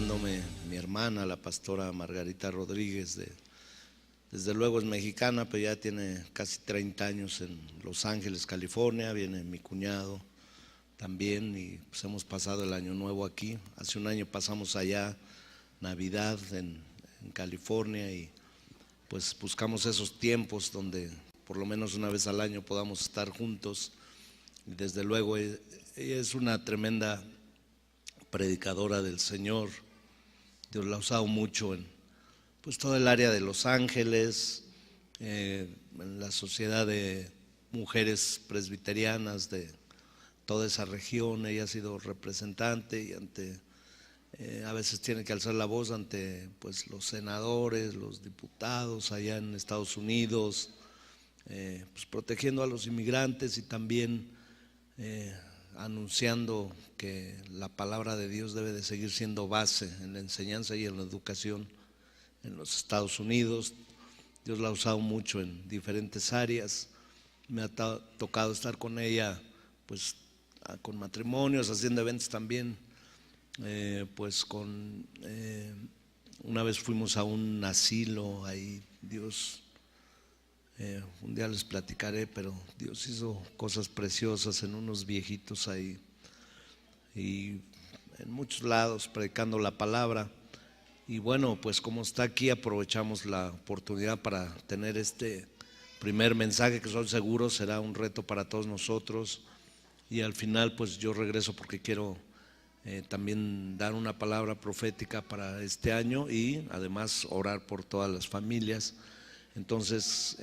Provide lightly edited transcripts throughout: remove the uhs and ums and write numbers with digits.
saludándome mi hermana, la pastora Margarita Rodríguez, desde luego es mexicana, pero ya tiene casi 30 años en Los Ángeles, California. Viene mi cuñado también y pues hemos pasado el año nuevo aquí. Hace un año pasamos allá Navidad en California y pues buscamos esos tiempos donde por lo menos una vez al año podamos estar juntos. Y desde luego ella es una tremenda predicadora del Señor. Dios la ha usado mucho en pues todo el área de Los Ángeles, en la sociedad de mujeres presbiterianas de toda esa región. Ella ha sido representante y a veces tiene que alzar la voz ante pues los senadores, los diputados allá en Estados Unidos, pues protegiendo a los inmigrantes y también anunciando que la palabra de Dios debe de seguir siendo base en la enseñanza y en la educación en los Estados Unidos. Dios la ha usado mucho en diferentes áreas. Me ha tocado estar con ella pues con matrimonios, haciendo eventos también, pues una vez fuimos a un asilo ahí. Dios, un día les platicaré, pero Dios hizo cosas preciosas en unos viejitos ahí y en muchos lados predicando la palabra. Y bueno, pues como está aquí, aprovechamos la oportunidad para tener este primer mensaje que soy seguro será un reto para todos nosotros. Y al final pues yo regreso porque quiero también dar una palabra profética para este año y además orar por todas las familias. Entonces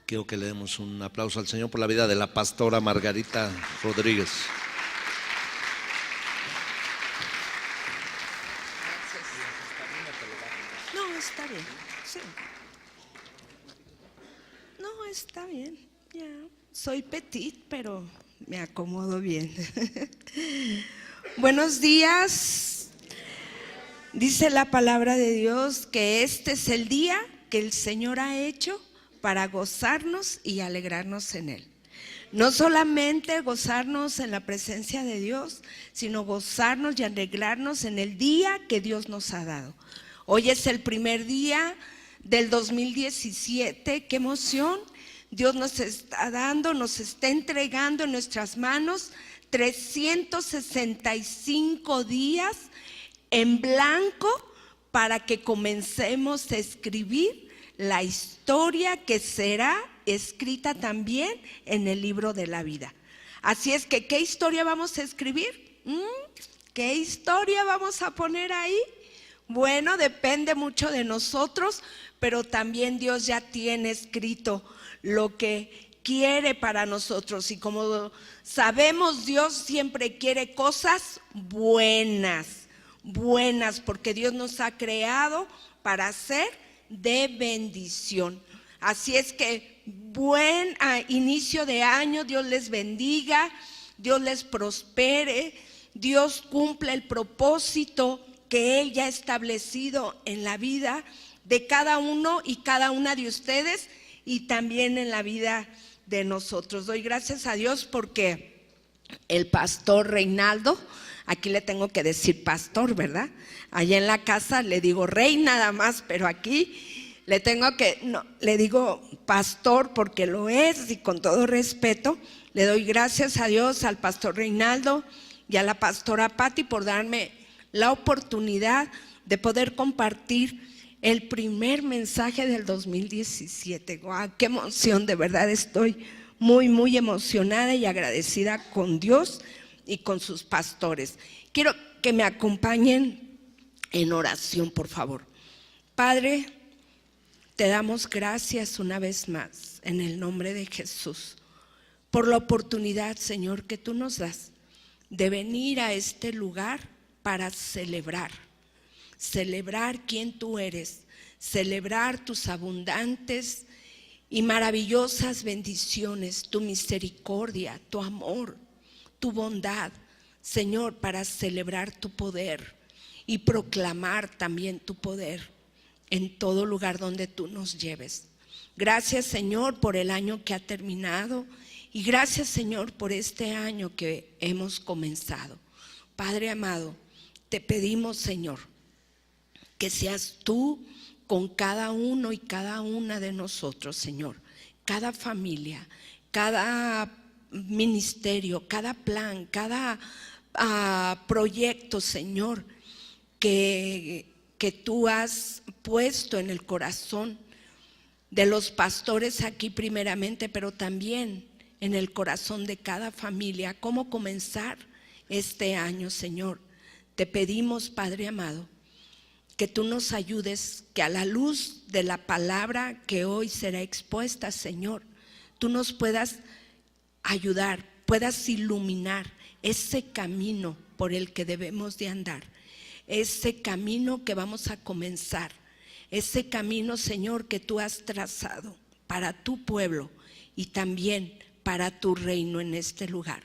quiero que le demos un aplauso al Señor por la vida de la pastora Margarita Rodríguez. Está bien, sí. No, está bien, ya. Soy petit, pero me acomodo bien. Buenos días. Dice la palabra de Dios que este es el día que el Señor ha hecho para gozarnos y alegrarnos en Él. No solamente gozarnos en la presencia de Dios, sino gozarnos y alegrarnos en el día que Dios nos ha dado. Hoy es el primer día del 2017, qué emoción. Dios nos está dando, nos está entregando en nuestras manos 365 días en blanco para que comencemos a escribir la historia que será escrita también en el libro de la vida. Así es que, ¿qué historia vamos a escribir? ¿Qué historia vamos a poner ahí? Bueno, depende mucho de nosotros, pero también Dios ya tiene escrito lo que quiere para nosotros. Y como sabemos, Dios siempre quiere cosas buenas, porque Dios nos ha creado para ser de bendición. Así es que buen inicio de año, Dios les bendiga, Dios les prospere, Dios cumpla el propósito que Él ya ha establecido en la vida de cada uno y cada una de ustedes y también en la vida de nosotros. Doy gracias a Dios porque el pastor Reinaldo, aquí le tengo que decir pastor, ¿verdad? Allá en la casa le digo rey nada más, pero aquí le digo pastor porque lo es y con todo respeto. Le doy gracias a Dios, al pastor Reinaldo y a la pastora Patti por darme la oportunidad de poder compartir el primer mensaje del 2017. ¡Guau! ¡Qué emoción! De verdad estoy muy, muy emocionada y agradecida con Dios y con sus pastores. Quiero que me acompañen en oración, por favor. Padre, te damos gracias una vez más en el nombre de Jesús por la oportunidad, Señor, que tú nos das de venir a este lugar para celebrar quién tú eres, celebrar tus abundantes y maravillosas bendiciones, tu misericordia, tu amor, tu bondad, Señor, para celebrar tu poder y proclamar también tu poder en todo lugar donde tú nos lleves. Gracias, Señor, por el año que ha terminado y gracias, Señor, por este año que hemos comenzado. Padre amado, te pedimos, Señor, que seas tú con cada uno y cada una de nosotros, Señor. Cada familia, cada ministerio, cada plan, cada proyecto, Señor, que tú has puesto en el corazón de los pastores aquí primeramente, pero también en el corazón de cada familia, cómo comenzar este año, Señor. Te pedimos, Padre amado, que tú nos ayudes, que a la luz de la palabra que hoy será expuesta, Señor, tú nos puedas ayudar, puedas iluminar ese camino por el que debemos de andar, ese camino que vamos a comenzar, ese camino, Señor, que tú has trazado para tu pueblo y también para tu reino en este lugar.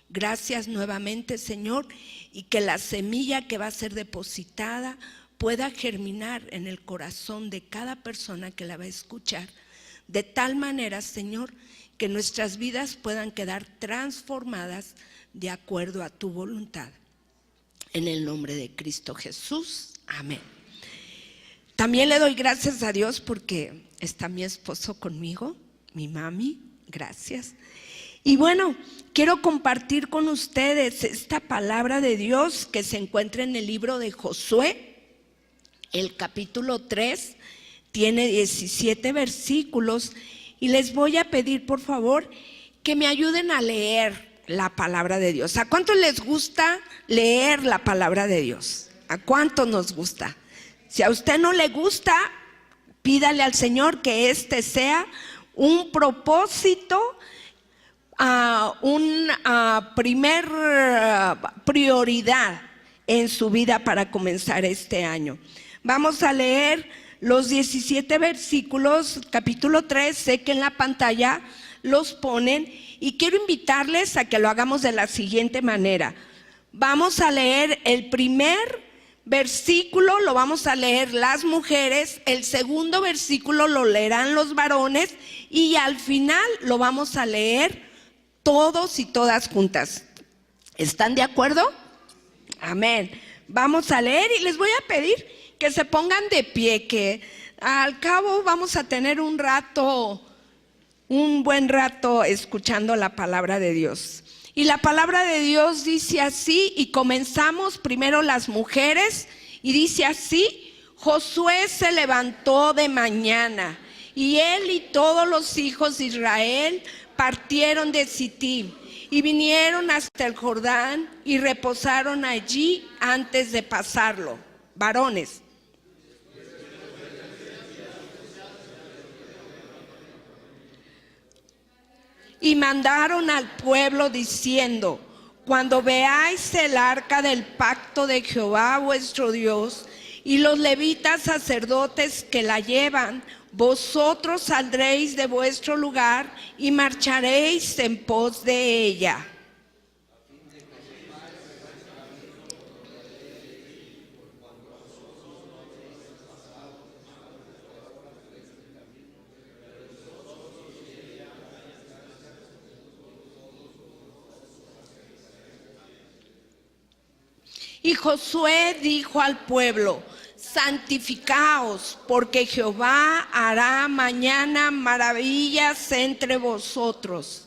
Gracias nuevamente, Señor, y que la semilla que va a ser depositada pueda germinar en el corazón de cada persona que la va a escuchar, de tal manera, Señor, que nuestras vidas puedan quedar transformadas de acuerdo a tu voluntad. En el nombre de Cristo Jesús, amén. También le doy gracias a Dios porque está mi esposo conmigo, mi mami, gracias. Y bueno, quiero compartir con ustedes esta palabra de Dios que se encuentra en el libro de Josué, el capítulo 3, tiene 17 versículos y les voy a pedir por favor que me ayuden a leer la palabra de Dios. ¿A cuántos les gusta leer la palabra de Dios? ¿A cuántos nos gusta? Si a usted no le gusta, pídale al Señor que este sea un propósito, una primer prioridad en su vida para comenzar este año. Vamos a leer los 17 versículos, capítulo 3, sé que en la pantalla los ponen y quiero invitarles a que lo hagamos de la siguiente manera. Vamos a leer el primer versículo, lo vamos a leer las mujeres, el segundo versículo lo leerán los varones y al final lo vamos a leer todos y todas juntas. ¿Están de acuerdo? Amén. Vamos a leer y les voy a pedir que se pongan de pie, que al cabo vamos a tener un buen rato escuchando la palabra de Dios. Y la palabra de Dios dice así, y comenzamos primero las mujeres, y dice así: Josué se levantó de mañana, y él y todos los hijos de Israel partieron de Sittim, y vinieron hasta el Jordán, y reposaron allí antes de pasarlo. Varones. Y mandaron al pueblo diciendo: cuando veáis el arca del pacto de Jehová vuestro Dios y los levitas sacerdotes que la llevan, vosotros saldréis de vuestro lugar y marcharéis en pos de ella. Y Josué dijo al pueblo: santificaos, porque Jehová hará mañana maravillas entre vosotros.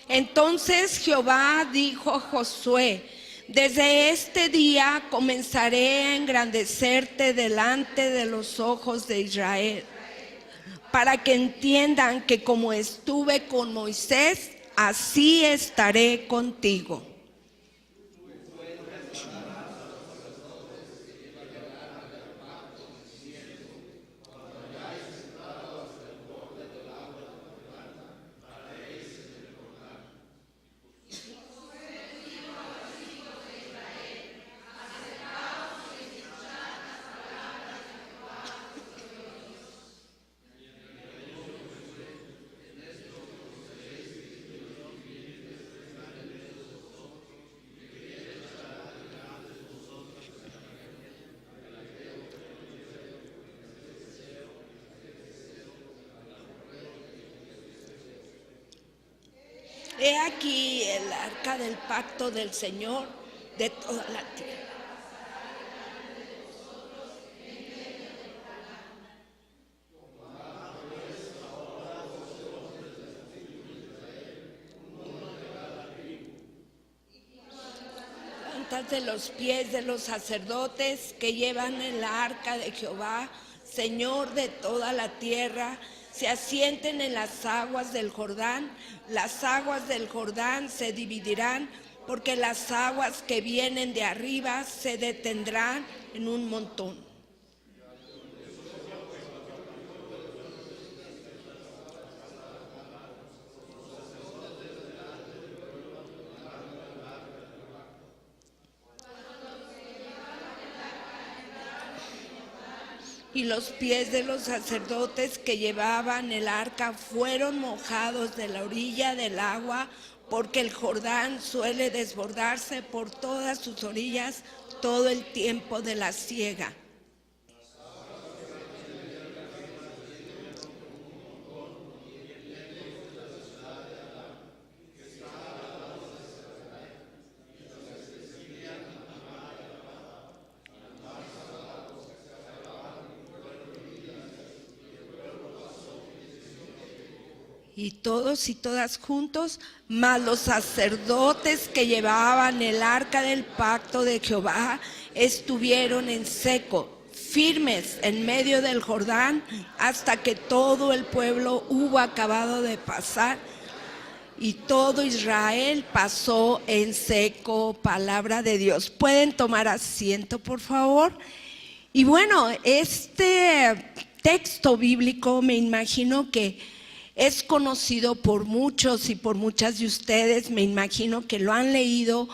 Entonces Jehová dijo a Josué: desde este día comenzaré a engrandecerte delante de los ojos de Israel, para que entiendan que como estuve con Moisés, así estaré contigo. He aquí el arca del pacto del Señor de toda la tierra. De los pies de los sacerdotes que llevan el arca de Jehová, Señor de toda la tierra, se asienten en las aguas del Jordán. Las aguas del Jordán se dividirán, porque las aguas que vienen de arriba se detendrán en un montón. Y los pies de los sacerdotes que llevaban el arca fueron mojados de la orilla del agua, porque el Jordán suele desbordarse por todas sus orillas todo el tiempo de la siega. Y todos y todas juntos, mas los sacerdotes que llevaban el arca del pacto de Jehová estuvieron en seco, firmes en medio del Jordán, hasta que todo el pueblo hubo acabado de pasar. Y todo Israel pasó en seco. Palabra de Dios. ¿Pueden tomar asiento, por favor? Y bueno, este texto bíblico me imagino que es conocido por muchos y por muchas de ustedes. Me imagino que lo han leído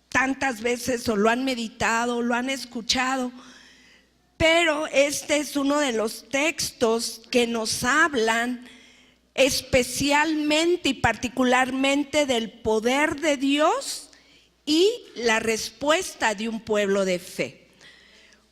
tantas veces, o lo han meditado, lo han escuchado. Pero este es uno de los textos que nos hablan especialmente y particularmente del poder de Dios y la respuesta de un pueblo de fe.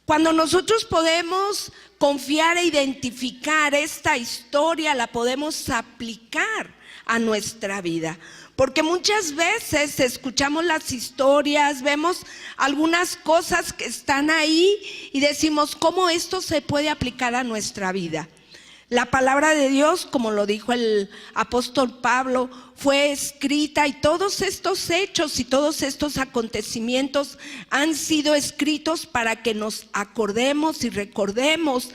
Cuando nosotros podemos confiar e identificar esta historia, la podemos aplicar a nuestra vida. Porque muchas veces escuchamos las historias, vemos algunas cosas que están ahí y decimos, ¿cómo esto se puede aplicar a nuestra vida? La palabra de Dios, como lo dijo el apóstol Pablo, fue escrita, y todos estos hechos y todos estos acontecimientos han sido escritos para que nos acordemos y recordemos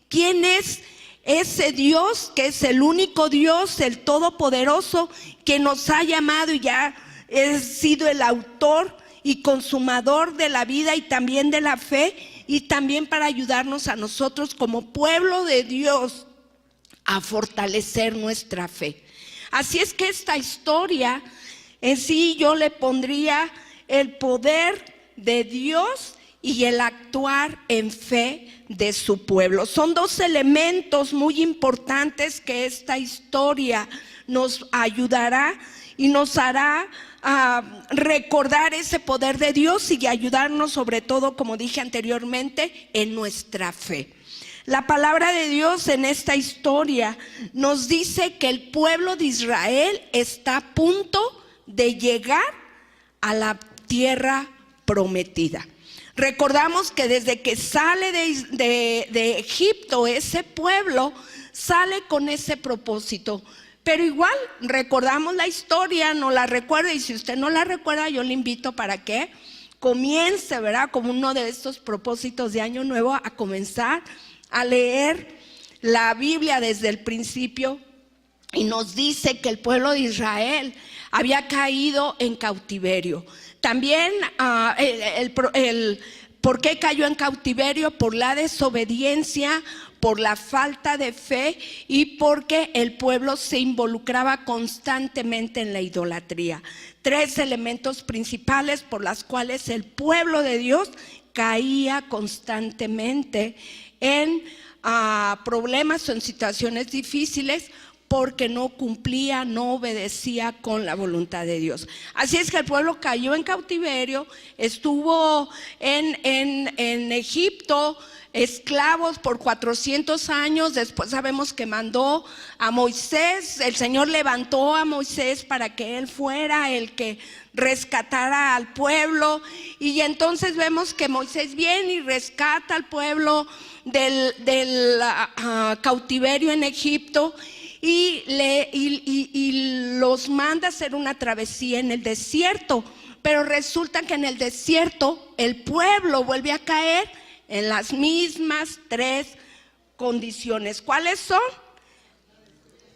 quién es ese Dios, que es el único Dios, el Todopoderoso, que nos ha llamado y ya ha sido el autor y consumador de la vida y también de la fe, y también para ayudarnos a nosotros como pueblo de Dios a fortalecer nuestra fe. Así es que esta historia en sí yo le pondría el poder de Dios y el actuar en fe de su pueblo. Son dos elementos muy importantes que esta historia nos ayudará y nos hará recordar ese poder de Dios y ayudarnos, sobre todo, como dije anteriormente, en nuestra fe. La palabra de Dios en esta historia nos dice que el pueblo de Israel está a punto de llegar a la tierra prometida. Recordamos que desde que sale de Egipto, ese pueblo sale con ese propósito. Pero igual recordamos la historia, no la recuerda, y si usted no la recuerda, yo le invito para que comience, ¿verdad? Como uno de estos propósitos de Año Nuevo, a comenzar a leer la Biblia desde el principio, y nos dice que el pueblo de Israel había caído en cautiverio. También ¿por qué cayó en cautiverio? Por la desobediencia, por la falta de fe y porque el pueblo se involucraba constantemente en la idolatría. Tres elementos principales por las cuales el pueblo de Dios caía constantemente en problemas o en situaciones difíciles, porque no cumplía, no obedecía con la voluntad de Dios. Así es que el pueblo cayó en cautiverio, estuvo en Egipto esclavos por 400 años. Después sabemos que mandó a Moisés, el Señor levantó a Moisés para que él fuera el que rescatara al pueblo, y entonces vemos que Moisés viene y rescata al pueblo del cautiverio en Egipto y los manda a hacer una travesía en el desierto. Pero resulta que en el desierto el pueblo vuelve a caer en las mismas 3 condiciones. ¿Cuáles son?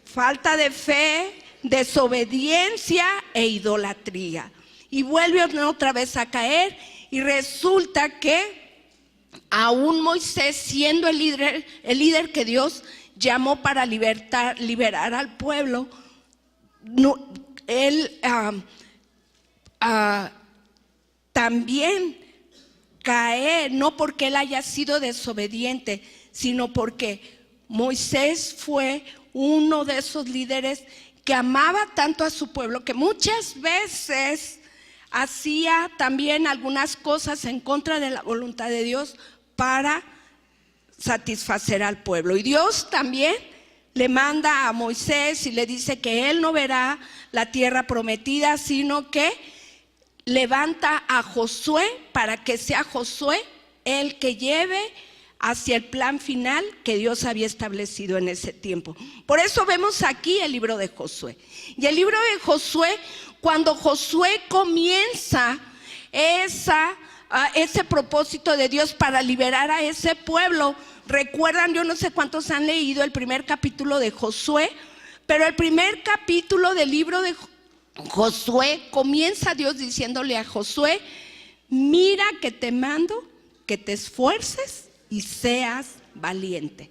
Falta de fe, desobediencia e idolatría. Y vuelve otra vez a caer, y resulta que aún Moisés, siendo el líder que Dios llamó para liberar al pueblo, él también cae, no porque él haya sido desobediente, sino porque Moisés fue uno de esos líderes que amaba tanto a su pueblo, que muchas veces hacía también algunas cosas en contra de la voluntad de Dios para satisfacer al pueblo. Y Dios también le manda a Moisés y le dice que él no verá la tierra prometida, sino que levanta a Josué para que sea Josué el que lleve hacia el plan final que Dios había establecido en ese tiempo. Por eso vemos aquí el libro de Josué. Y el libro de Josué, cuando Josué comienza ese propósito de Dios para liberar a ese pueblo, recuerdan, yo no sé cuántos han leído el primer capítulo de Josué, pero el primer capítulo del libro de Josué comienza Dios diciéndole a Josué: mira que te mando que te esfuerces y seas valiente.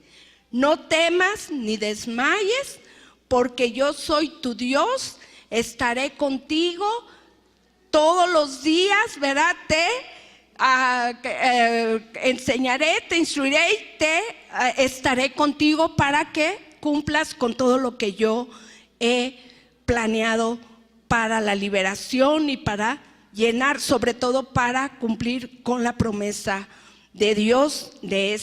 No temas ni desmayes, porque yo soy tu Dios, estaré contigo todos los días, ¿verdad? Te enseñaré, te instruiré y te estaré contigo para que cumplas con todo lo que yo he planeado para la liberación y para llenar, sobre todo para cumplir con la promesa de Dios de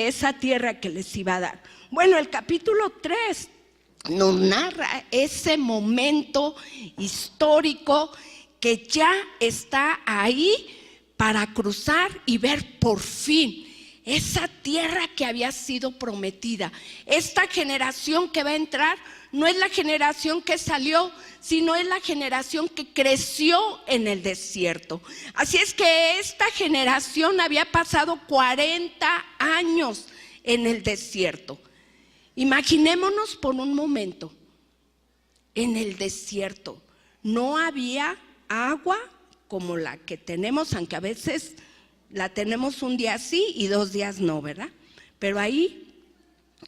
esa tierra que les iba a dar. Bueno, el capítulo 3 nos narra ese momento histórico que ya está ahí para cruzar y ver por fin esa tierra que había sido prometida. Esta generación que va a entrar no es la generación que salió, sino es la generación que creció en el desierto. Así es que esta generación había pasado 40 años en el desierto. Imaginémonos por un momento, en el desierto no había agua como la que tenemos, aunque a veces la tenemos un día sí y 2 días no, ¿verdad? Pero ahí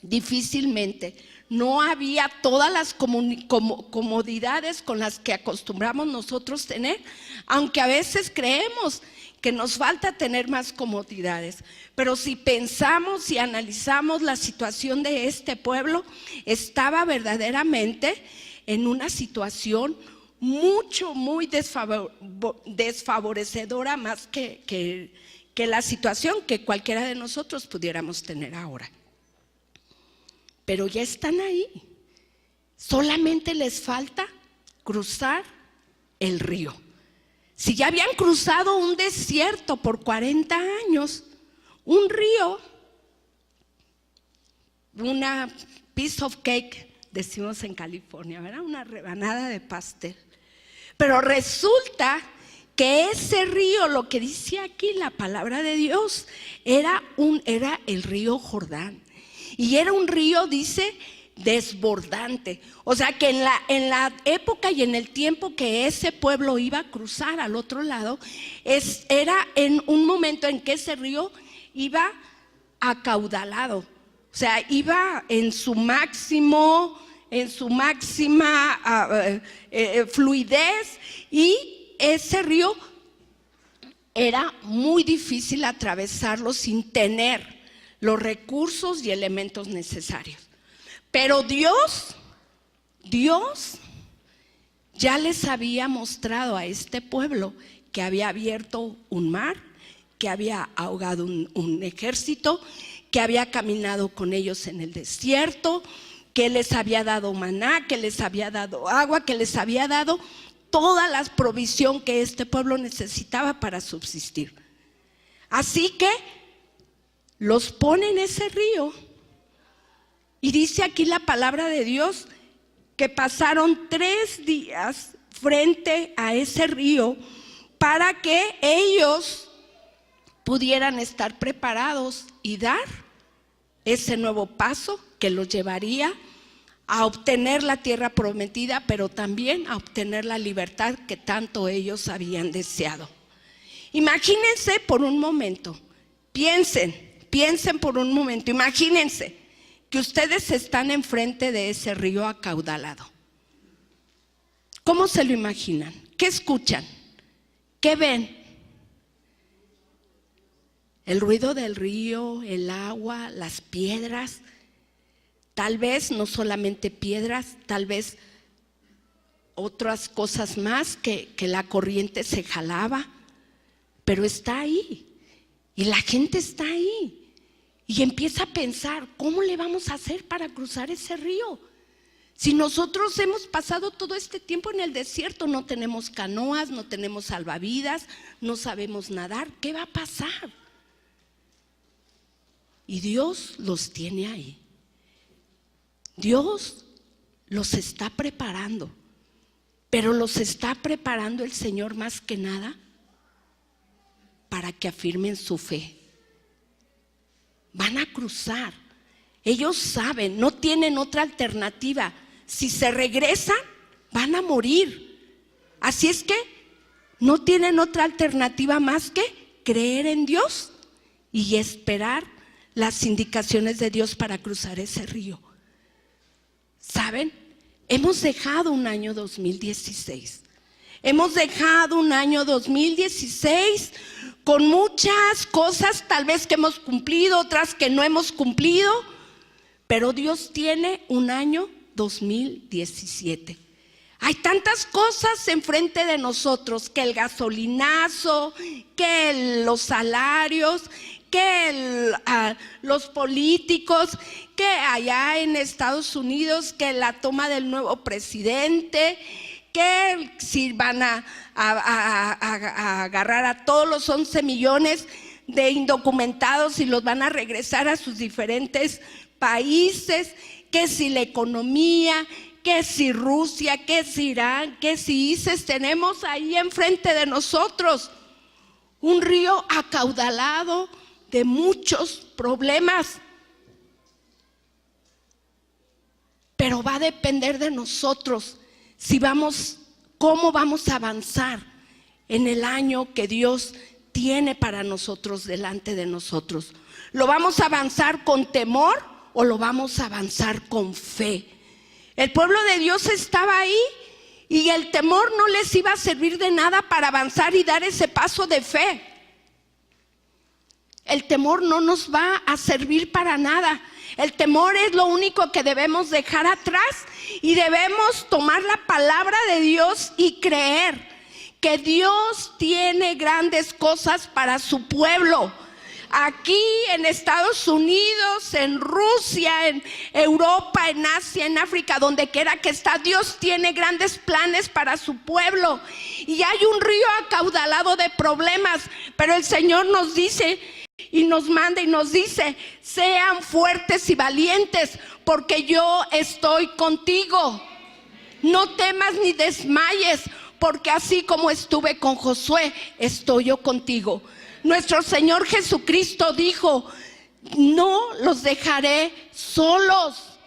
difícilmente. No había todas las comodidades con las que acostumbramos nosotros tener, aunque a veces creemos que nos falta tener más comodidades. Pero si pensamos y analizamos la situación de este pueblo, estaba verdaderamente en una situación muy desfavorecedora, más que la situación que cualquiera de nosotros pudiéramos tener ahora. Pero ya están ahí, solamente les falta cruzar el río. Si ya habían cruzado un desierto por 40 años, un río, una piece of cake, decimos en California, ¿verdad? Una rebanada de pastel. Pero resulta que ese río, lo que dice aquí la palabra de Dios, era el río Jordán. Y era un río, dice, desbordante. O sea que en la época y en el tiempo que ese pueblo iba a cruzar al otro lado, era en un momento en que ese río iba acaudalado. O sea, iba en su máxima fluidez, y ese río era muy difícil atravesarlo sin tener los recursos y elementos necesarios. Pero Dios Dios ya les había mostrado a este pueblo que había abierto un mar, que había ahogado un ejército, que había caminado con ellos en el desierto, que les había dado maná, que les había dado agua, que les había dado toda la provisión que este pueblo necesitaba para subsistir. Así que los pone en ese río. Y dice aquí la palabra de Dios que pasaron 3 días frente a ese río para que ellos pudieran estar preparados y dar ese nuevo paso que los llevaría a obtener la tierra prometida, pero también a obtener la libertad que tanto ellos habían deseado. Imagínense por un momento, piensen por un momento, imagínense que ustedes están enfrente de ese río acaudalado. ¿Cómo se lo imaginan? ¿Qué escuchan? ¿Qué ven? El ruido del río, el agua, las piedras. Tal vez no solamente piedras, tal vez otras cosas más que la corriente se jalaba, pero está ahí y la gente está ahí y empieza a pensar, ¿cómo le vamos a hacer para cruzar ese río? Si nosotros hemos pasado todo este tiempo en el desierto, no tenemos canoas, no tenemos salvavidas, no sabemos nadar, ¿qué va a pasar? Y Dios los tiene ahí. Dios los está preparando, pero los está preparando el Señor más que nada para que afirmen su fe. Van a cruzar. Ellos saben, no tienen otra alternativa. Si se regresan, van a morir. Así es que no tienen otra alternativa más que creer en Dios y esperar las indicaciones de Dios para cruzar ese río. ¿Saben? Hemos dejado un año 2016. Hemos dejado un año 2016 con muchas cosas tal vez que hemos cumplido, otras que no hemos cumplido, pero Dios tiene un año 2017. Hay tantas cosas enfrente de nosotros, que el gasolinazo, que los salarios, que los políticos, que allá en Estados Unidos, que la toma del nuevo presidente, que si van a agarrar a todos los 11 millones de indocumentados y los van a regresar a sus diferentes países, que si la economía, que si Rusia, que si Irán, que si ISIS. Tenemos ahí enfrente de nosotros un río acaudalado de muchos problemas, pero va a depender de nosotros cómo vamos a avanzar en el año que Dios tiene para nosotros delante de nosotros. ¿Lo vamos a avanzar con temor o lo vamos a avanzar con fe? El pueblo de Dios estaba ahí y el temor no les iba a servir de nada para avanzar y dar ese paso de fe. El temor no nos va a servir para nada. El temor es lo único que debemos dejar atrás y debemos tomar la palabra de Dios y creer que Dios tiene grandes cosas para su pueblo. Aquí en Estados Unidos, en Rusia, en Europa, en Asia, en África, donde quiera que está, Dios tiene grandes planes para su pueblo. Y hay un río acaudalado de problemas, pero el Señor nos dice y nos manda y nos dice: sean fuertes y valientes, porque yo estoy contigo. No temas ni desmayes, porque así como estuve con Josué, estoy yo contigo. Nuestro Señor Jesucristo dijo: no los dejaré solos.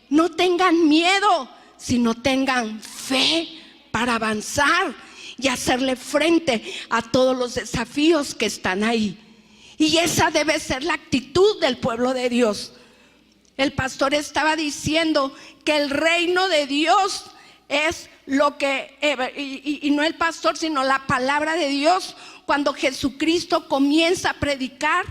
No tengan miedo, sino tengan fe para avanzar y hacerle frente a todos los desafíos que están ahí. Y esa debe ser la actitud del pueblo de Dios. El pastor estaba diciendo que el reino de Dios es lo que, y no el pastor, sino la palabra de Dios. Cuando Jesucristo comienza a predicar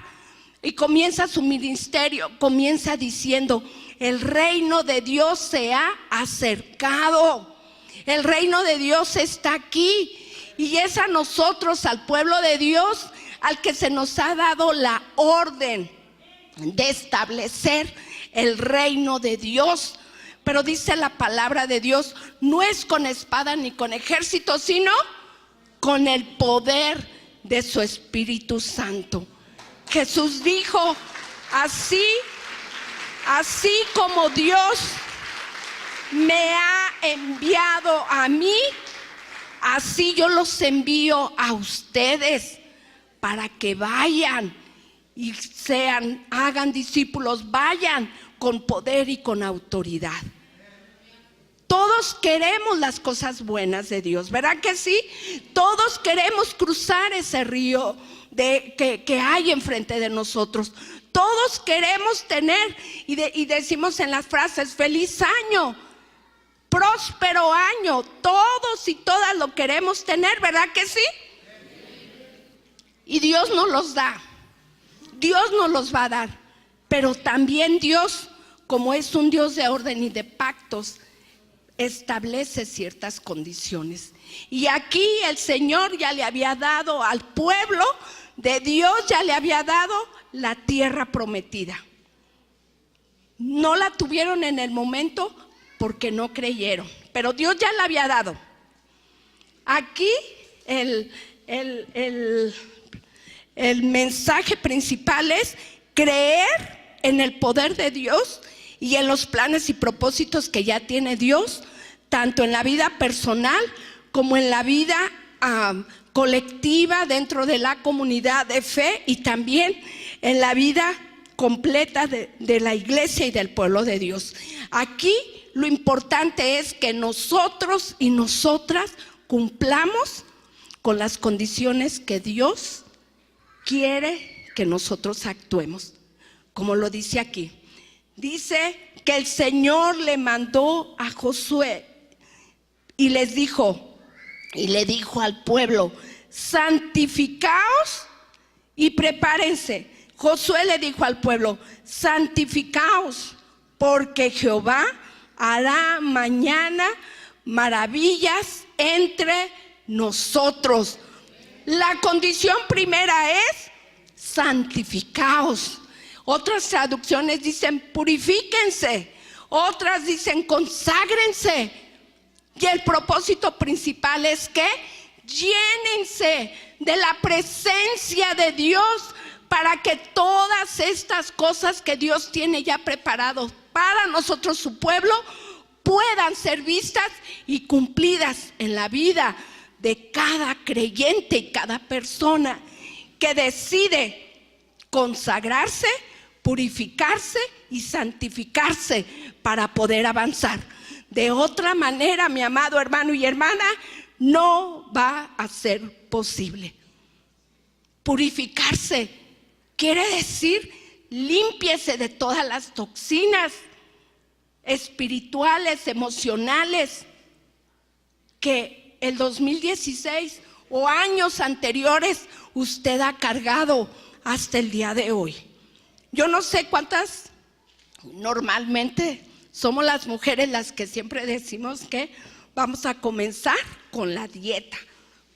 y comienza su ministerio, comienza diciendo: el reino de Dios se ha acercado. El reino de Dios está aquí. Y es a nosotros, al pueblo de Dios, al que se nos ha dado la orden de establecer el reino de Dios. Pero dice la palabra de Dios, no es con espada ni con ejército, sino con el poder de su Espíritu Santo. Jesús dijo, así como Dios me ha enviado a mí, así yo los envío a ustedes para que vayan y hagan discípulos, vayan con poder y con autoridad. Todos queremos las cosas buenas de Dios, ¿verdad que sí? Todos queremos cruzar ese río que hay enfrente de nosotros. Todos queremos tener, y decimos en las frases, feliz año, próspero año. Todos y todas lo queremos tener, ¿verdad que sí? Y Dios nos los da. Dios nos los va a dar. Pero también Dios, como es un Dios de orden y de pactos, establece ciertas condiciones. Y aquí el Señor ya le había dado al pueblo de Dios, ya le había dado la tierra prometida. No la tuvieron en el momento porque no creyeron, pero Dios ya la había dado. Aquí el mensaje principal es creer en el poder de Dios y en los planes y propósitos que ya tiene Dios, tanto en la vida personal como en la vida colectiva dentro de la comunidad de fe, y también en la vida completa de la iglesia y del pueblo de Dios. Aquí lo importante es que nosotros y nosotras cumplamos con las condiciones que Dios quiere que nosotros actuemos, como lo dice aquí. Dice que el Señor le mandó a Josué y le dijo al pueblo, santificaos y prepárense. Josué le dijo al pueblo, santificaos, porque Jehová hará mañana maravillas entre nosotros. La condición primera es santificaos. Otras traducciones dicen purifíquense, otras dicen conságrense. Y el propósito principal es que llénense de la presencia de Dios, para que todas estas cosas que Dios tiene ya preparado para nosotros, su pueblo, puedan ser vistas y cumplidas en la vida de cada creyente y cada persona que decide consagrarse, purificarse y santificarse para poder avanzar. De otra manera, mi amado hermano y hermana, no va a ser posible. Purificarse quiere decir límpiese de todas las toxinas espirituales, emocionales que el 2016 o años anteriores usted ha cargado hasta el día de hoy. Yo no sé cuántas, normalmente somos las mujeres las que siempre decimos que vamos a comenzar con la dieta,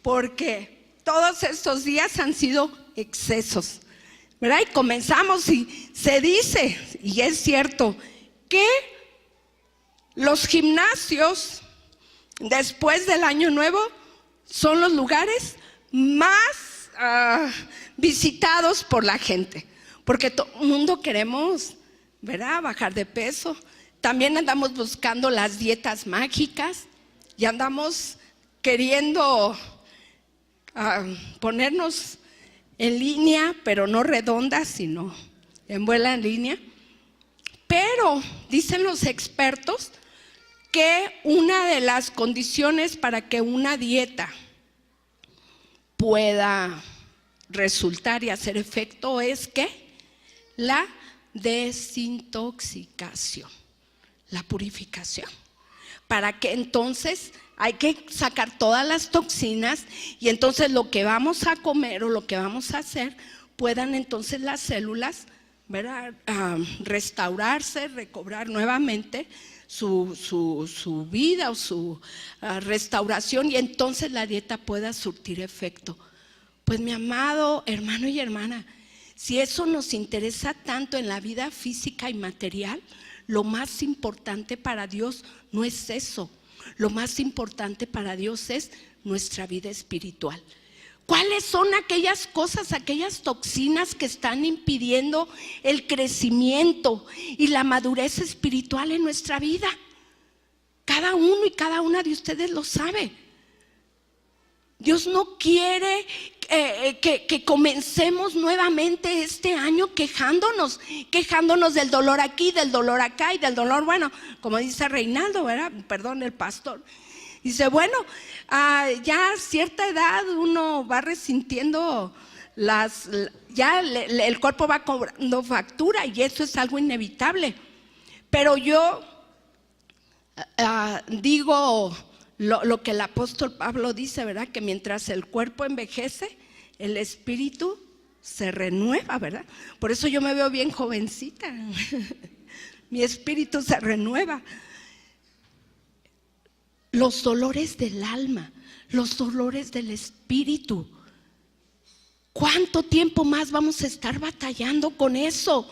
porque todos estos días han sido excesos, ¿verdad? Y comenzamos y se dice, y es cierto, que los gimnasios después del Año Nuevo son los lugares más visitados por la gente, porque todo el mundo queremos, ¿verdad?, bajar de peso. También andamos buscando las dietas mágicas y andamos queriendo ponernos en línea, pero no redonda, sino en vuela en línea. Pero dicen los expertos que una de las condiciones para que una dieta pueda resultar y hacer efecto es que la desintoxicación, la purificación, para que entonces hay que sacar todas las toxinas y entonces lo que vamos a comer o lo que vamos a hacer puedan entonces las células ¿verdad? Restaurarse, recobrar nuevamente su vida o su restauración, y entonces la dieta pueda surtir efecto. Pues mi amado hermano y hermana, si eso nos interesa tanto en la vida física y material, lo más importante para Dios no es eso. Lo más importante para Dios es nuestra vida espiritual. ¿Cuáles son aquellas cosas, aquellas toxinas que están impidiendo el crecimiento y la madurez espiritual en nuestra vida? Cada uno y cada una de ustedes lo sabe. Dios no quiere que comencemos nuevamente este año quejándonos del dolor aquí, del dolor acá y del dolor, bueno, como dice Reinaldo, ¿verdad? Perdón, el pastor. Dice, bueno, ya a cierta edad uno va resintiendo el cuerpo va cobrando factura, y eso es algo inevitable. Pero yo digo lo que el apóstol Pablo dice, ¿verdad? Que mientras el cuerpo envejece, el espíritu se renueva, ¿verdad? Por eso yo me veo bien jovencita. Mi espíritu se renueva. Los dolores del alma, los dolores del espíritu. ¿Cuánto tiempo más vamos a estar batallando con eso?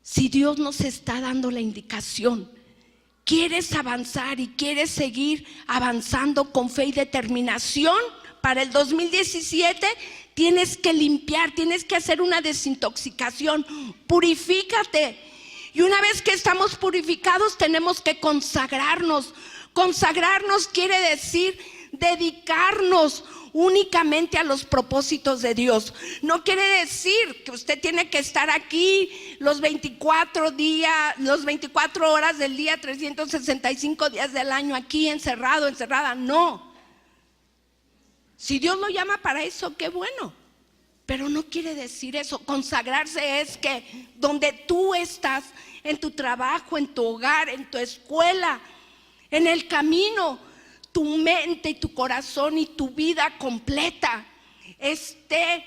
Si Dios nos está dando la indicación, quieres avanzar y quieres seguir avanzando con fe y determinación para el 2017, tienes que limpiar, tienes que hacer una desintoxicación, purifícate. Y una vez que estamos purificados, tenemos que consagrarnos. Consagrarnos quiere decir dedicarnos únicamente a los propósitos de Dios. No quiere decir que usted tiene que estar aquí los 24 horas del día, 365 días del año, aquí encerrado, encerrada. No. Si Dios lo llama para eso, qué bueno. Pero no quiere decir eso. Consagrarse es que donde tú estás, en tu trabajo, en tu hogar, en tu escuela, en el camino, tu mente y tu corazón y tu vida completa esté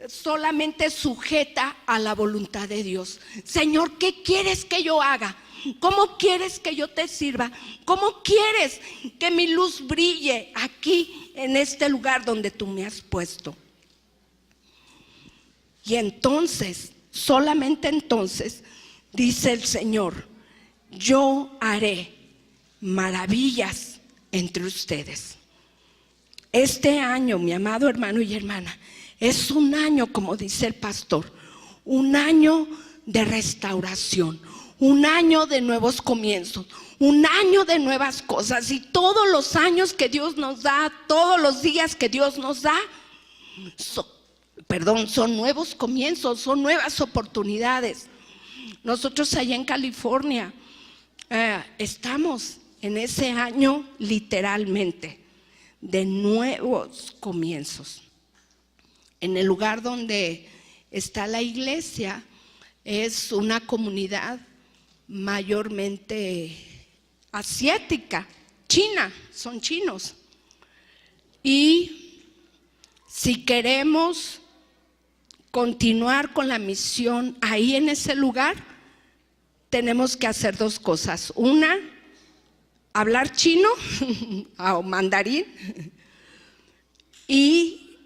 solamente sujeta a la voluntad de Dios. Señor, ¿qué quieres que yo haga? ¿Cómo quieres que yo te sirva? ¿Cómo quieres que mi luz brille aquí en este lugar donde tú me has puesto? Y entonces, solamente entonces, dice el Señor, yo haré maravillas entre ustedes. Este año, mi amado hermano y hermana, es un año, como dice el pastor, un año de restauración, un año de nuevos comienzos, un año de nuevas cosas. Y todos los años que Dios nos da, todos los días que Dios nos da, son nuevos comienzos, son nuevas oportunidades. Nosotros allá en California estamos en ese año literalmente de nuevos comienzos. En el lugar donde está la iglesia es una comunidad mayormente asiática, china, son chinos. Y si queremos continuar con la misión ahí en ese lugar, tenemos que hacer dos cosas. Una, hablar chino o mandarín y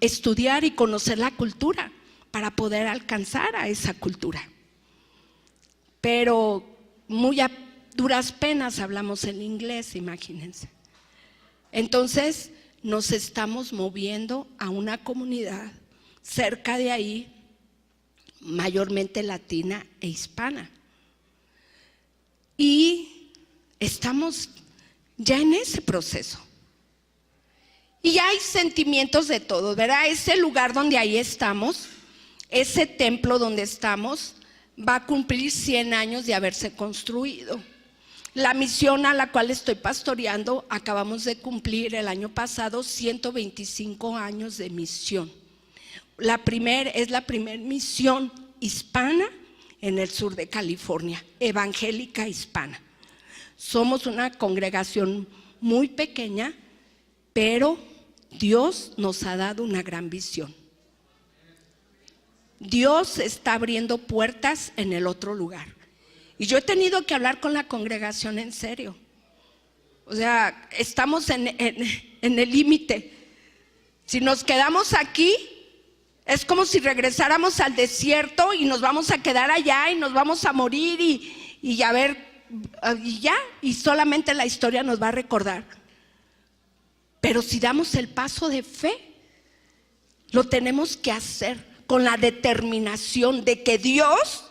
estudiar y conocer la cultura para poder alcanzar a esa cultura. Pero muy a duras penas hablamos el inglés, imagínense. Entonces nos estamos moviendo a una comunidad cerca de ahí, mayormente latina e hispana. Y estamos ya en ese proceso. Y hay sentimientos de todo, ¿verdad? Ese lugar donde ahí estamos, ese templo donde estamos, va a cumplir 100 años de haberse construido. La misión a la cual estoy pastoreando, acabamos de cumplir el año pasado 125 años de misión. Es la primera misión hispana en el sur de California, evangélica hispana. Somos una congregación muy pequeña, pero Dios nos ha dado una gran visión. Dios está abriendo puertas en el otro lugar. Y yo he tenido que hablar con la congregación en serio. O sea, estamos en el límite. Si nos quedamos aquí, es como si regresáramos al desierto y nos vamos a quedar allá y nos vamos a morir y solamente la historia nos va a recordar. Pero si damos el paso de fe, lo tenemos que hacer con la determinación de que Dios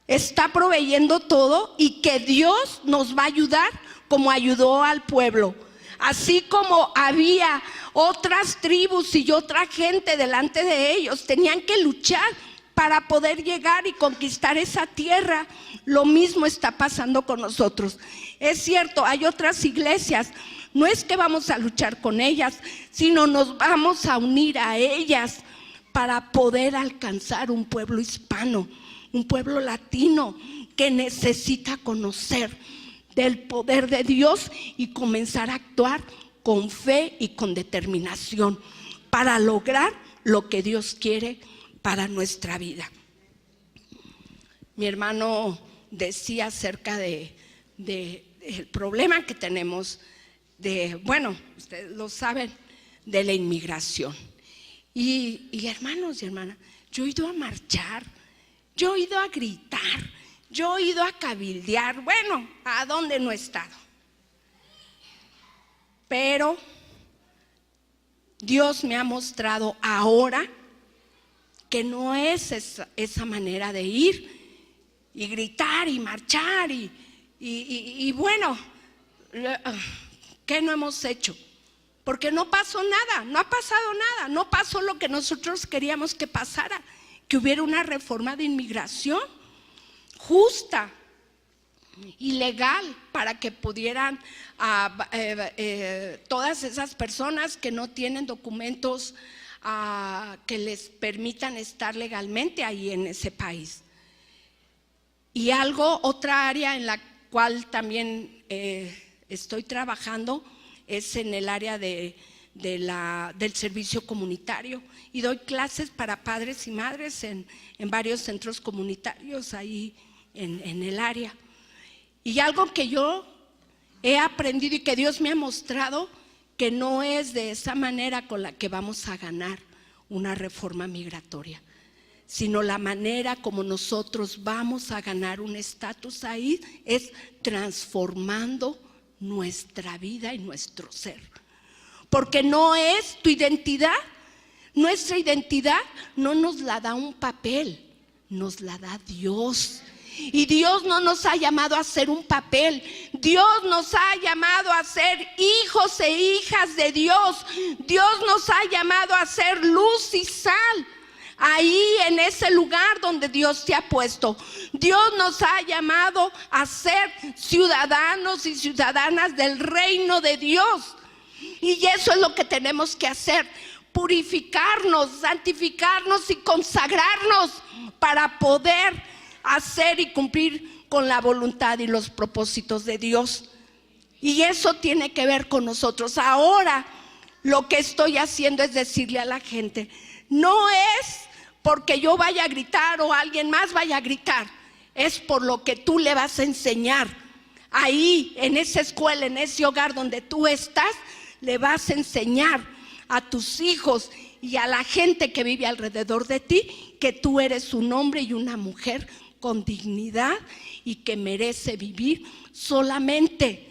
está proveyendo todo y que Dios nos va a ayudar como ayudó al pueblo. Así como había otras tribus y otra gente delante de ellos, tenían que luchar para poder llegar y conquistar esa tierra. Lo mismo está pasando con nosotros. Es cierto, hay otras iglesias. No es que vamos a luchar con ellas, sino nos vamos a unir a ellas para poder alcanzar un pueblo hispano, un pueblo latino que necesita conocer del poder de Dios y comenzar a actuar con fe y con determinación para lograr lo que Dios quiere para nuestra vida. Mi hermano decía acerca del problema que tenemos ustedes lo saben, de la inmigración. Y hermanos y hermanas, yo he ido a marchar, yo he ido a gritar, yo he ido a cabildear. Bueno, ¿a dónde no he estado? Pero Dios me ha mostrado ahora que no es esa manera de ir y gritar y marchar y bueno, ¿qué no hemos hecho? Porque no pasó nada, no ha pasado nada, no pasó lo que nosotros queríamos que pasara, que hubiera una reforma de inmigración justa y legal para que pudieran todas esas personas que no tienen documentos que les permitan estar legalmente ahí en ese país. Y otra área en la cual también estoy trabajando es en el área del servicio comunitario, y doy clases para padres y madres en varios centros comunitarios ahí en el área. Y algo que yo he aprendido y que Dios me ha mostrado, que no es de esa manera con la que vamos a ganar una reforma migratoria, sino la manera como nosotros vamos a ganar un estatus ahí es transformando nuestra vida y nuestro ser. Porque no es tu identidad, nuestra identidad no nos la da un papel, nos la da Dios. Y Dios no nos ha llamado a ser un papel, Dios nos ha llamado a ser hijos e hijas de Dios. Dios nos ha llamado a ser luz y sal ahí en ese lugar donde Dios te ha puesto. Dios nos ha llamado a ser ciudadanos y ciudadanas del reino de Dios. Y eso es lo que tenemos que hacer: purificarnos, santificarnos y consagrarnos para poder hacer y cumplir con la voluntad y los propósitos de Dios. Y eso tiene que ver con nosotros. Ahora lo que estoy haciendo es decirle a la gente: no es porque yo vaya a gritar o alguien más vaya a gritar, es por lo que tú le vas a enseñar ahí en esa escuela, en ese hogar donde tú estás. Le vas a enseñar a tus hijos y a la gente que vive alrededor de ti que tú eres un hombre y una mujer con dignidad y que merece vivir solamente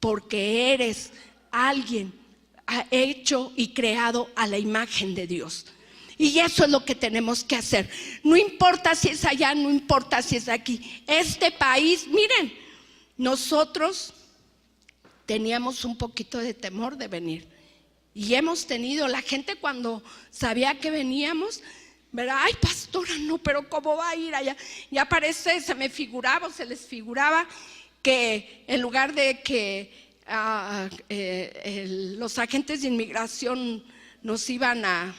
porque eres alguien hecho y creado a la imagen de Dios. Y eso es lo que tenemos que hacer. No importa si es allá, no importa si es aquí. Este país, miren, nosotros teníamos un poquito de temor de venir. Y hemos tenido, la gente cuando sabía que veníamos, ¿verdad? Ay, pastora, no, pero ¿cómo va a ir allá? Ya parece, se les figuraba que en lugar de que los agentes de inmigración nos iban a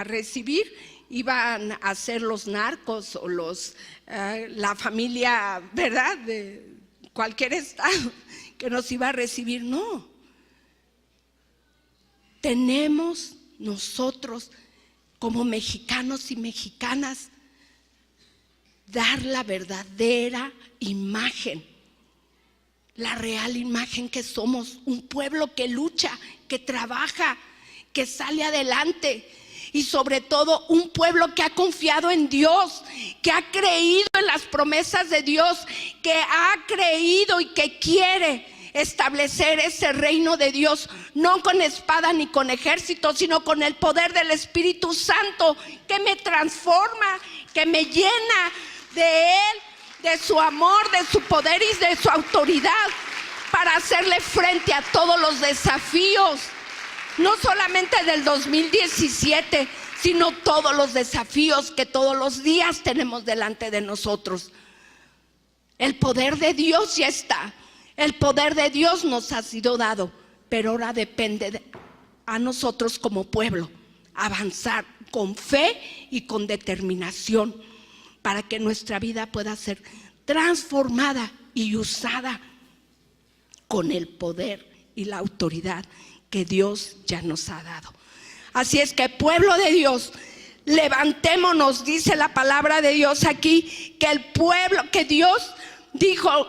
recibir, iban a ser los narcos o la familia, ¿verdad?, de cualquier estado que nos iba a recibir. No, tenemos nosotros como mexicanos y mexicanas, dar la verdadera imagen, la real imagen que somos, un pueblo que lucha, que trabaja, que sale adelante, y sobre todo un pueblo que ha confiado en Dios, que ha creído en las promesas de Dios, que ha creído y que quiere establecer ese reino de Dios, no con espada ni con ejército, sino con el poder del Espíritu Santo, que me transforma, que me llena de Él, de su amor, de su poder y de su autoridad, para hacerle frente a todos los desafíos, no solamente del 2017, sino todos los desafíos que todos los días tenemos delante de nosotros. El poder de Dios ya está, el poder de Dios nos ha sido dado, pero ahora depende a nosotros como pueblo avanzar con fe y con determinación, para que nuestra vida pueda ser transformada y usada con el poder y la autoridad que Dios ya nos ha dado. Así es que, pueblo de Dios, levantémonos, dice la palabra de Dios aquí, que el pueblo, que Dios dijo,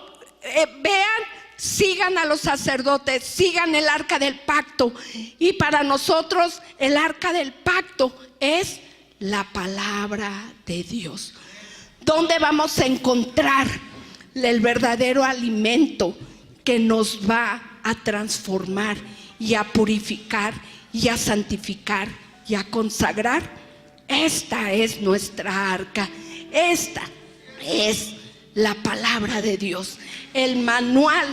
vean, sigan a los sacerdotes, sigan el arca del pacto. Y para nosotros el arca del pacto es la palabra de Dios, donde vamos a encontrar el verdadero alimento que nos va a transformar y a purificar y a santificar y a consagrar. Esta es nuestra arca, esta es la palabra de Dios, el manual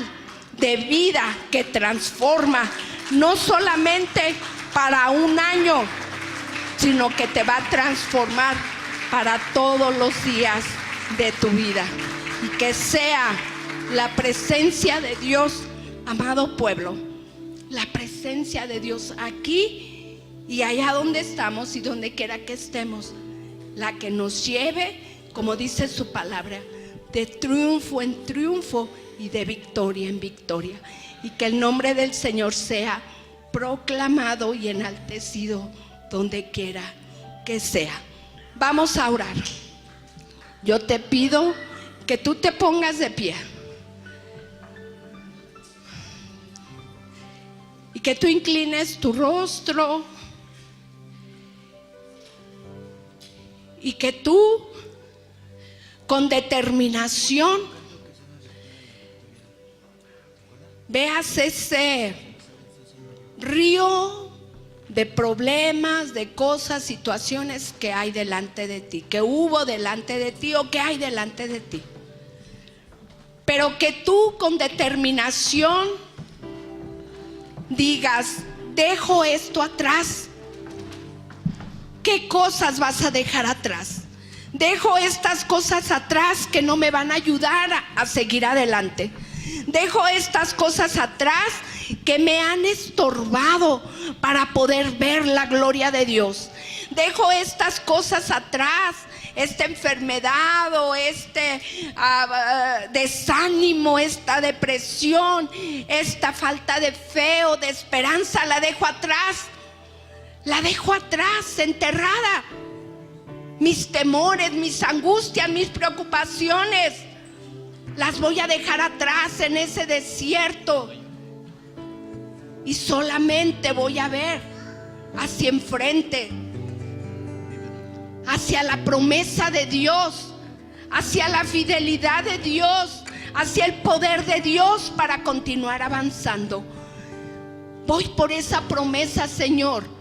de vida que transforma, no solamente para un año, sino que te va a transformar para todos los días de tu vida. Y que sea la presencia de Dios, amado pueblo, la presencia de Dios aquí y allá donde estamos y donde quiera que estemos, la que nos lleve, como dice su palabra, de triunfo en triunfo y de victoria en victoria. Y que el nombre del Señor sea proclamado y enaltecido donde quiera que sea. Vamos a orar. Yo te pido que tú te pongas de pie y que tú inclines tu rostro y que tú, con determinación, veas ese río de problemas, de cosas, situaciones que hay delante de ti, que hubo delante de ti o que hay delante de ti. Pero que tú, con determinación, digas: dejo esto atrás. ¿Qué cosas vas a dejar atrás? Dejo estas cosas atrás que no me van a ayudar a seguir adelante. Dejo estas cosas atrás que me han estorbado para poder ver la gloria de Dios. Dejo estas cosas atrás, esta enfermedad o este desánimo, esta depresión, esta falta de fe o de esperanza, la dejo atrás. La dejo atrás, enterrada. Mis temores, mis angustias, mis preocupaciones, las voy a dejar atrás en ese desierto. Y solamente voy a ver hacia enfrente, hacia la promesa de Dios, hacia la fidelidad de Dios, hacia el poder de Dios para continuar avanzando. Voy por esa promesa, Señor.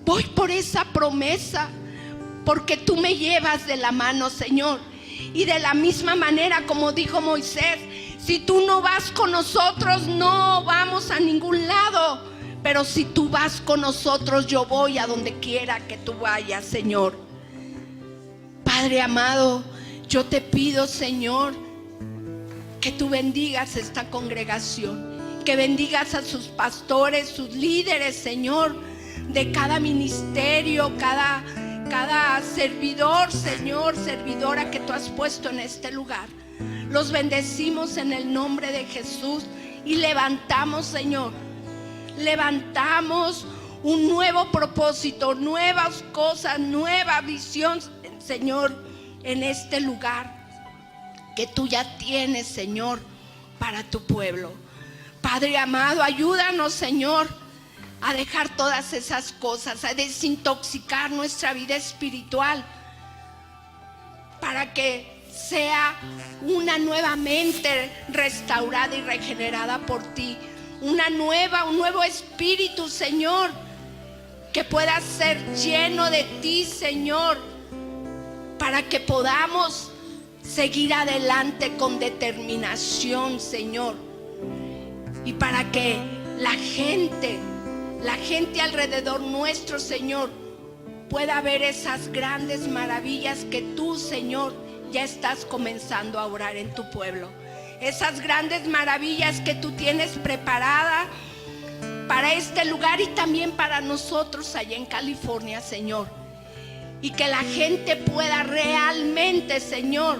Voy por esa promesa, porque tú me llevas de la mano, Señor. Y de la misma manera, como dijo Moisés, si tú no vas con nosotros, no vamos a ningún lado. Pero si tú vas con nosotros, yo voy a donde quiera que tú vayas, Señor. Padre amado, yo te pido, Señor, que tú bendigas esta congregación, que bendigas a sus pastores, sus líderes, Señor, de cada ministerio, cada servidor, Señor, servidora que tú has puesto en este lugar. Los bendecimos en el nombre de Jesús y levantamos, Señor, levantamos un nuevo propósito, nuevas cosas, nueva visión, Señor, en este lugar que tú ya tienes, Señor, para tu pueblo. Padre amado, ayúdanos, Señor, a dejar todas esas cosas, a desintoxicar nuestra vida espiritual, para que sea una nuevamente restaurada y regenerada por ti. Un nuevo espíritu, Señor, que pueda ser lleno de ti, Señor, para que podamos seguir adelante con determinación, Señor, y para que la gente alrededor nuestro, Señor, pueda ver esas grandes maravillas que tú, Señor, ya estás comenzando a obrar en tu pueblo. Esas grandes maravillas que tú tienes preparada para este lugar y también para nosotros allá en California, Señor. Y que la gente pueda realmente, Señor,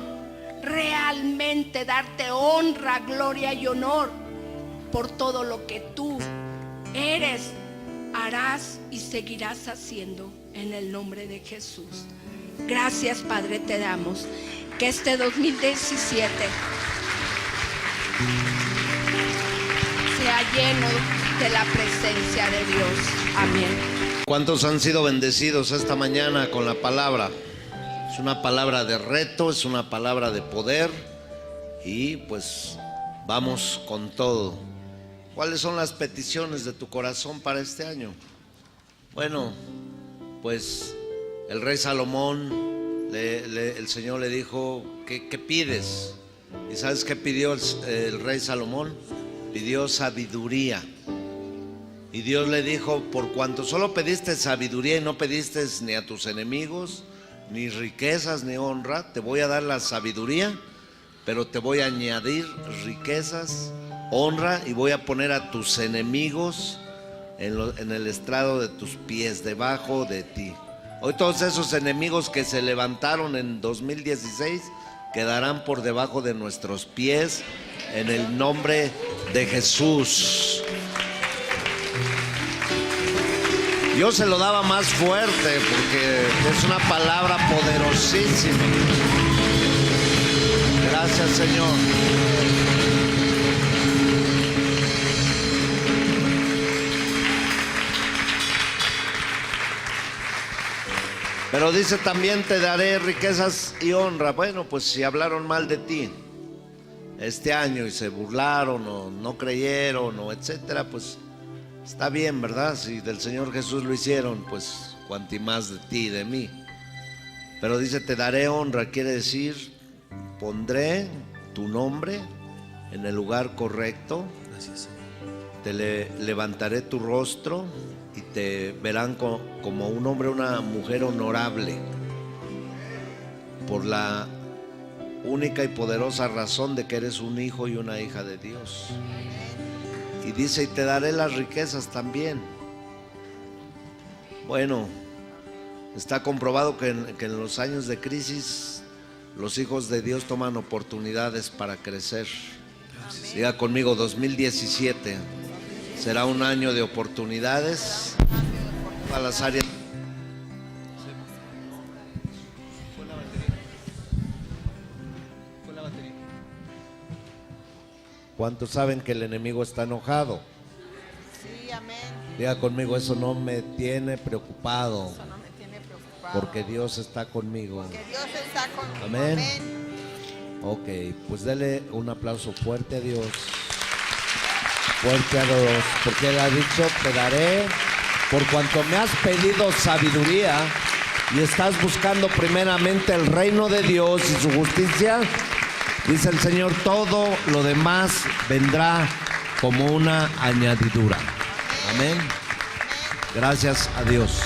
realmente darte honra, gloria y honor por todo lo que tú eres, harás y seguirás haciendo, en el nombre de Jesús. Gracias, Padre, te damos. Que este 2017 sea lleno de la presencia de Dios. Amén. ¿Cuántos han sido bendecidos esta mañana con la palabra? Es una palabra de reto, es una palabra de poder, y pues vamos con todo. ¿Cuáles son las peticiones de tu corazón para este año? Bueno, pues el rey Salomón, el Señor le dijo, ¿qué pides? ¿Y sabes qué pidió el rey Salomón? Pidió sabiduría. Y Dios le dijo, por cuanto solo pediste sabiduría y no pediste ni a tus enemigos, ni riquezas, ni honra, te voy a dar la sabiduría, pero te voy a añadir riquezas, honra, y voy a poner a tus enemigos en el estrado de tus pies, debajo de ti. Hoy todos esos enemigos que se levantaron en 2016 quedarán por debajo de nuestros pies, en el nombre de Jesús. Yo se lo daba más fuerte porque es una palabra poderosísima. Gracias, Señor. Pero dice también, te daré riquezas y honra. Bueno, pues si hablaron mal de ti este año y se burlaron o no creyeron o etcétera, pues está bien, ¿verdad? Si del Señor Jesús lo hicieron, pues cuanti más de ti y de mí. Pero dice, te daré honra, quiere decir, pondré tu nombre en el lugar correcto. Gracias, Señor. Te levantaré tu rostro y te verán como un hombre, una mujer honorable, por la única y poderosa razón de que eres un hijo y una hija de Dios. Y dice, y te daré las riquezas también. Bueno, está comprobado que en los años de crisis los hijos de Dios toman oportunidades para crecer. Diga conmigo, 2017 será un año de oportunidades a las áreas. ¿Cuántos saben que el enemigo está enojado? Sí, amén. Diga conmigo, eso no me tiene preocupado, Eso no me tiene preocupado. porque Dios está conmigo. Porque Dios está conmigo. Amén. Amén. Ok, pues dele un aplauso fuerte a Dios. Fuerte a Dios, porque Él ha dicho, te daré, por cuanto me has pedido sabiduría y estás buscando primeramente el reino de Dios y su justicia, dice el Señor, todo lo demás vendrá como una añadidura. Amén. Gracias a Dios.